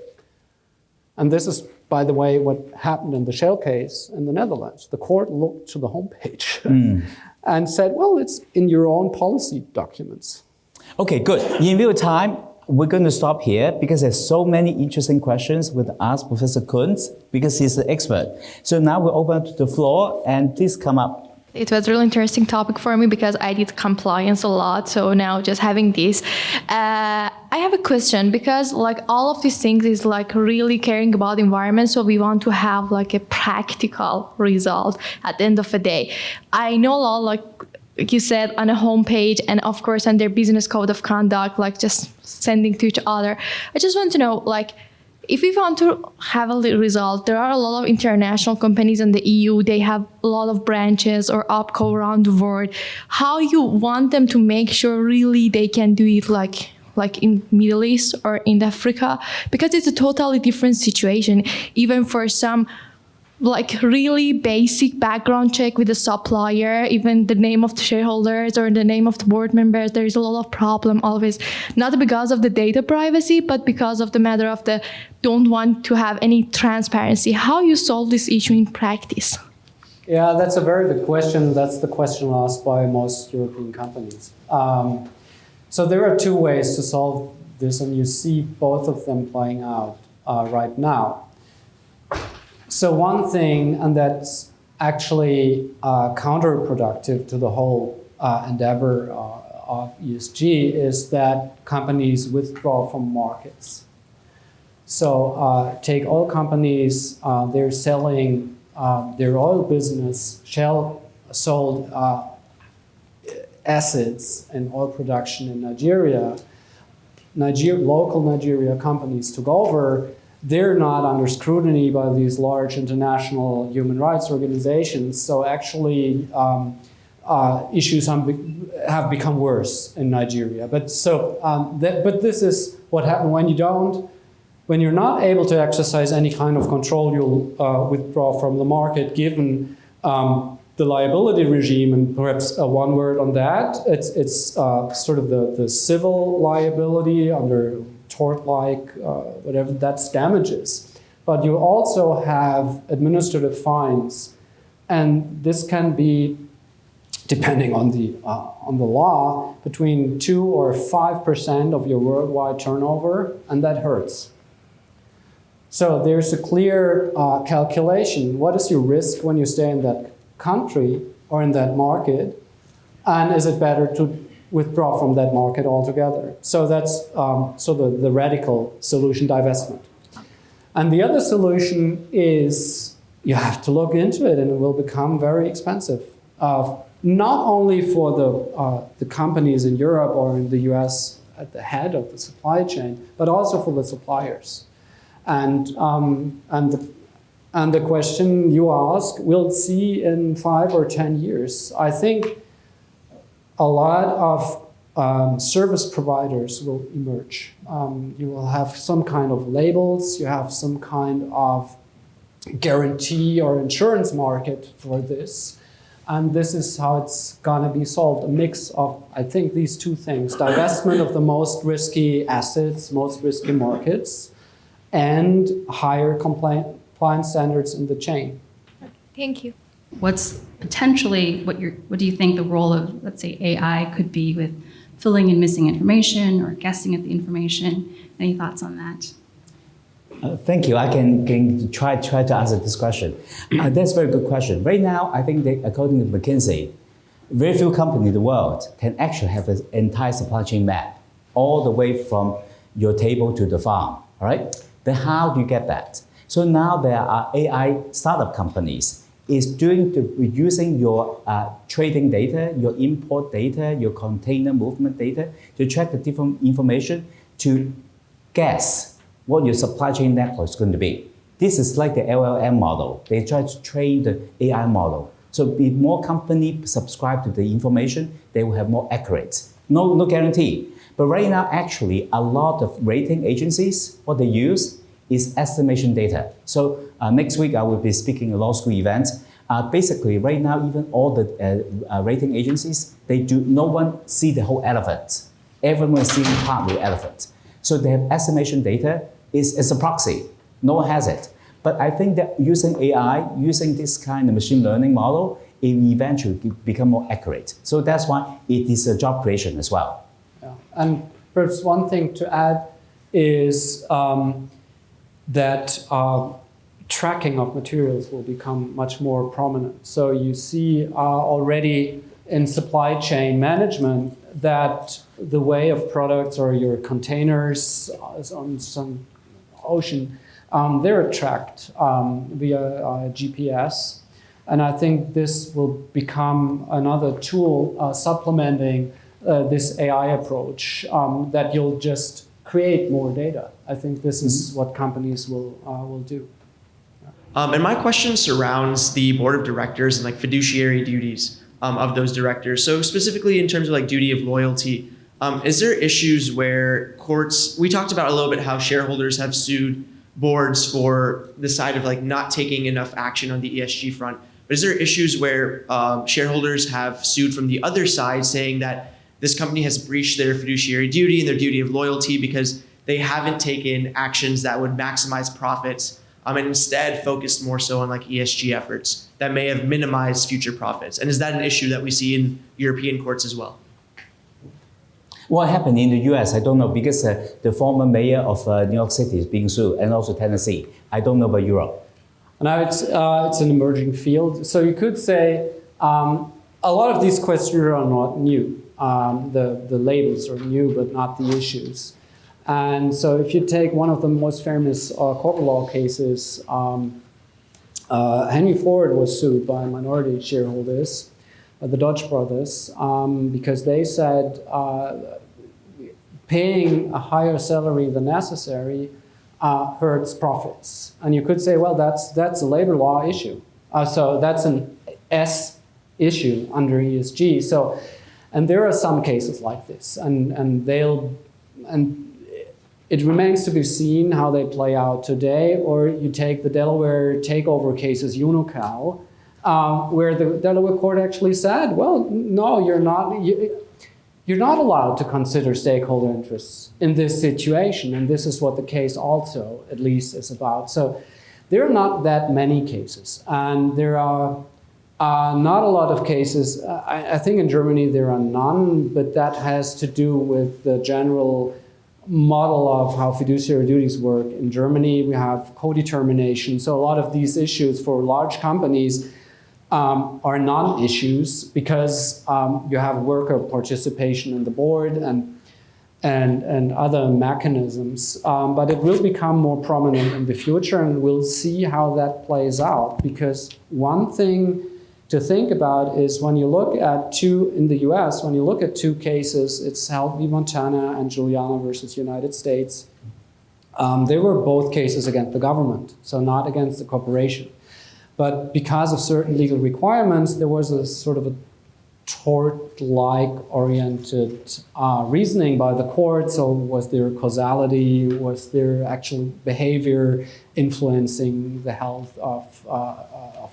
And this is, by the way, what happened in the Shell case in the Netherlands. The court looked to the homepage and said, well, it's in your own policy documents. Okay, good. In view of time, we're going to stop here because there's so many interesting questions with ask Professor Kuntz because he's the expert. So now we'll open up to the floor and please come up. It was a really interesting topic for me because I did compliance a lot. So now just having this, I have a question because like all of these things is like really caring about the environment. So we want to have like a practical result at the end of the day. I know a lot, like you said, on a homepage and of course on their business code of conduct, like just sending to each other. I just want to know, like, if we want to have a result, there are a lot of international companies in the EU. They have a lot of branches or OPCO around the world. How you want them to make sure really they can do it like in Middle East or in Africa? Because it's a totally different situation. Even for some like really basic background check with the supplier, even the name of the shareholders or the name of the board members, there is a lot of problem always, not because of the data privacy, but because of the matter of the don't want to have any transparency. How you solve this issue in practice? Yeah, that's a very good question. That's the question asked by most European companies. So there are two ways to solve this, and you see both of them playing out right now. So one thing, and that's actually counterproductive to the whole endeavor of ESG, is that companies withdraw from markets. So take oil companies, they're selling their oil business. Shell sold assets and oil production in Nigeria. Local Nigeria companies took over. They're not under scrutiny by these large international human rights organizations. So actually, issues have become worse in Nigeria. But this is what happens when you're not able to exercise any kind of control. You'll withdraw from the market, given the liability regime. And perhaps one word on that: it's sort of the civil liability under tort-like, whatever, that's damages. But you also have administrative fines, and this can be, depending on the law, between 2 or 5% of your worldwide turnover, and that hurts. So there's a clear calculation. What is your risk when you stay in that country or in that market, and is it better to withdraw from that market altogether? So that's the radical solution, divestment. And the other solution is you have to look into it, and it will become very expensive. Not only for the companies in Europe or in the US at the head of the supply chain, but also for the suppliers. And the question you ask, we'll see in 5 or 10 years. I think a lot of service providers will emerge. You will have some kind of labels, you have some kind of guarantee or insurance market for this. And this is how it's gonna be solved, a mix of, I think, these two things: divestment of the most risky assets, most risky markets, and higher compliance standards in the chain. Thank you. What's potentially, what do you think the role of, let's say, AI could be with filling in missing information or guessing at the information? Any thoughts on that? Thank you. I can try to answer this question. That's a very good question. Right now, I think that according to McKinsey, very few companies in the world can actually have an entire supply chain map, all the way from your table to the farm, all right? Then how do you get that? So now there are AI startup companies using your trading data, your import data, your container movement data to track the different information to guess what your supply chain network is going to be. This is like the LLM model. They try to train the AI model. So if more companies subscribe to the information, they will have more accurate. No guarantee. But right now, actually, a lot of rating agencies, what they use is estimation data. So next week, I will be speaking at a law school event. Basically, right now, even all the rating agencies, no one see the whole elephant. Everyone is seeing part of the elephant. So they have estimation data is a proxy. No one has it. But I think that using AI, using this kind of machine learning model, it will eventually become more accurate. So that's why it is a job creation as well. Yeah. And perhaps one thing to add is that tracking of materials will become much more prominent. So you see already in supply chain management that the way of products or your containers on some ocean, they're tracked via GPS. And I think this will become another tool supplementing this AI approach, that you'll just create more data. I think this is what companies will do. And my question surrounds the board of directors and like fiduciary duties of those directors. So specifically in terms of like duty of loyalty, is there issues where courts, we talked about a little bit how shareholders have sued boards for the side of like not taking enough action on the ESG front, but is there issues where shareholders have sued from the other side saying that this company has breached their fiduciary duty and their duty of loyalty because they haven't taken actions that would maximize profits and instead focused more so on like ESG efforts that may have minimized future profits? And is that an issue that we see in European courts as well? What happened in the US, I don't know, because the former mayor of New York City is being sued, and also Tennessee. I don't know about Europe. Now it's an emerging field. So you could say a lot of these questions are not new. The labels are new, but not the issues. And so if you take one of the most famous corporate law cases, Henry Ford was sued by minority shareholders, the Dodge brothers, because they said paying a higher salary than necessary hurts profits. And you could say, well, that's a labor law issue. So that's an S issue under ESG. So, and there are some cases like this, and it remains to be seen how they play out today. Or you take the Delaware takeover cases, Unocal, where the Delaware court actually said, well, no, you're not allowed to consider stakeholder interests in this situation. And this is what the case also, at least, is about. So there are not that many cases. And there are not a lot of cases. I think in Germany there are none, but that has to do with the general model of how fiduciary duties work. In Germany, we have co-determination. So a lot of these issues for large companies are non-issues because you have worker participation in the board and other mechanisms. But it will become more prominent in the future, and we'll see how that plays out. Because one thing to think about is when you look at in the US, when you look at two cases, it's Health v. Montana and Juliana versus United States. They were both cases against the government, so not against the corporation. But because of certain legal requirements, there was a sort of a tort-like oriented reasoning by the court. So was there causality? Was there actual behavior influencing the health of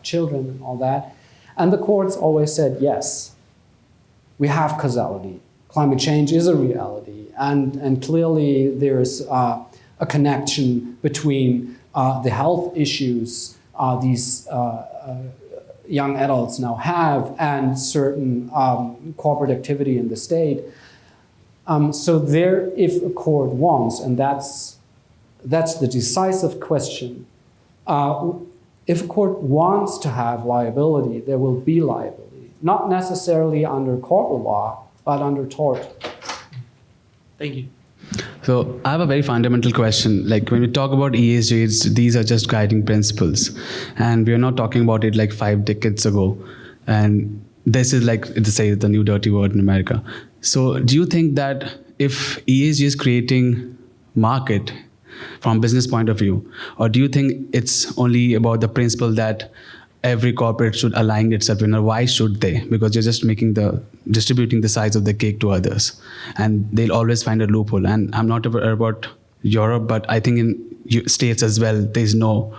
children and all that? And the courts always said, yes, we have causality. Climate change is a reality. And clearly there is a connection between the health issues these young adults now have and certain corporate activity in the state. So there, if a court wants, and that's the decisive question, if a court wants to have liability, there will be liability. Not necessarily under corporate law, but under tort. Thank you. So I have a very fundamental question. Like when we talk about ESG, these are just guiding principles. And we are not talking about it like 5 decades ago. And this is like, say, the new dirty word in America. So do you think that if ESG is creating market from business point of view, or do you think it's only about the principle that every corporate should align itself in, or why should they? Because you're just distributing the size of the cake to others, and they'll always find a loophole. And I'm not aware about Europe, but I think in states as well, there's no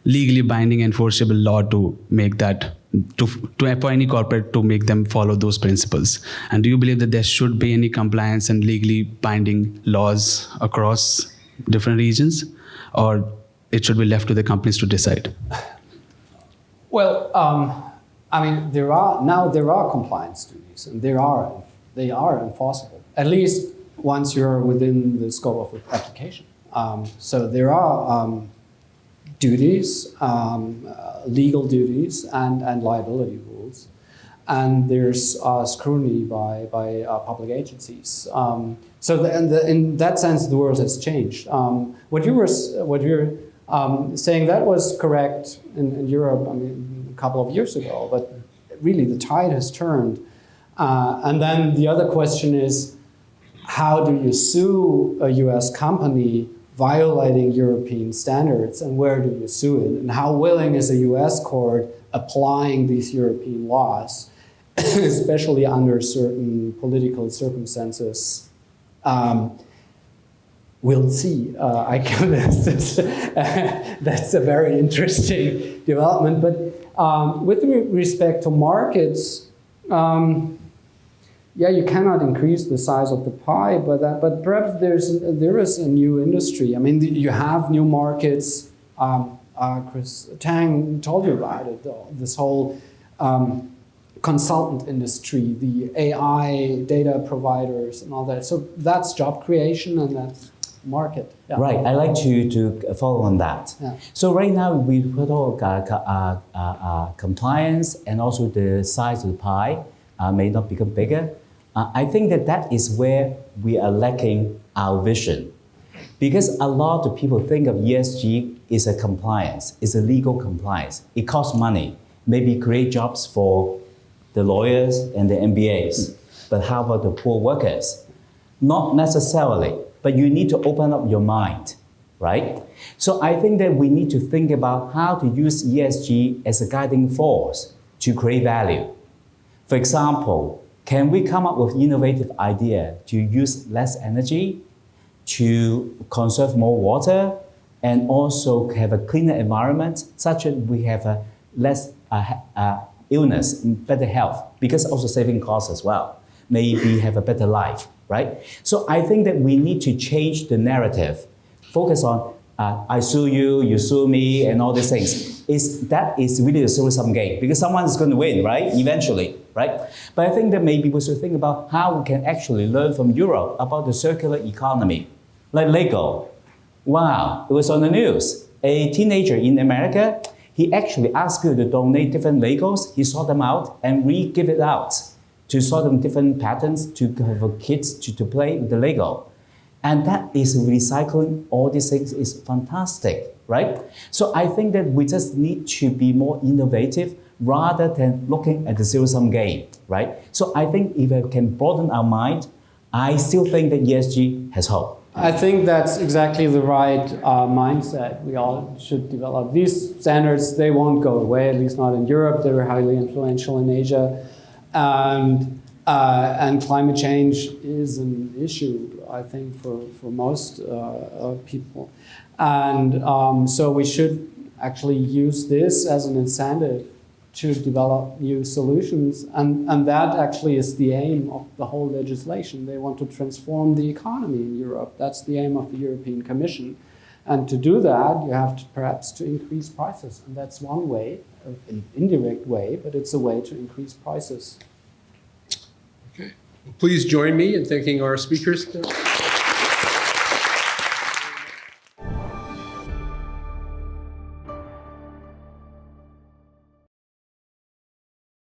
legally binding enforceable law to make that, for any corporate to make them follow those principles. And do you believe that there should be any compliance and legally binding laws across different regions, or it should be left to the companies to decide? Well, I mean, there are compliance duties, and they are enforceable, at least once you're within the scope of application. So there are duties, legal duties, and liability rules, and there's scrutiny by public agencies. So in that sense, the world has changed. What you're saying, that was correct in Europe, I mean, a couple of years ago, but really the tide has turned. And then the other question is, how do you sue a US company violating European standards, and where do you sue it? And how willing is a US court applying these European laws, especially under certain political circumstances? We'll see. I guess that's a very interesting development. But with respect to markets, yeah, you cannot increase the size of the pie, but perhaps there is a new industry. I mean, you have new markets. Chris Tang told you about it. This whole consultant industry, the AI data providers, and all that. So that's job creation, and that's market. Yeah. Right, I like to follow on that. Yeah. So right now we put all compliance and also the size of the pie may not become bigger. I think that is where we are lacking our vision. Because a lot of people think of ESG as a compliance, it's a legal compliance. It costs money, maybe create jobs for the lawyers and the MBAs. But how about the poor workers? Not necessarily. But you need to open up your mind, right? So I think that we need to think about how to use ESG as a guiding force to create value. For example, can we come up with innovative idea to use less energy, to conserve more water, and also have a cleaner environment, such that we have a less illness, better health, because also saving costs as well. Maybe have a better life. Right? So I think that we need to change the narrative, focus on I sue you, you sue me, and all these things. That is really a zero-sum game because someone is going to win, right? Eventually, right? But I think that maybe we should think about how we can actually learn from Europe about the circular economy, like Lego. Wow, it was on the news. A teenager in America, he actually asked people to donate different Legos. He sort them out and re-give it out, to sort them different patterns to have kids to play with the Lego. And that is recycling all these things is fantastic, right? So I think that we just need to be more innovative rather than looking at the zero-sum game, right? So I think if we can broaden our mind, I still think that ESG has hope. I think that's exactly the right mindset we all should develop. These standards, they won't go away, at least not in Europe. They were highly influential in Asia. And climate change is an issue, I think, for most people. And so we should actually use this as an incentive to develop new solutions. And that actually is the aim of the whole legislation. They want to transform the economy in Europe. That's the aim of the European Commission. And to do that, you have to perhaps to increase prices. And that's one way, an indirect way, but it's a way to increase prices. Okay. Please join me in thanking our speakers.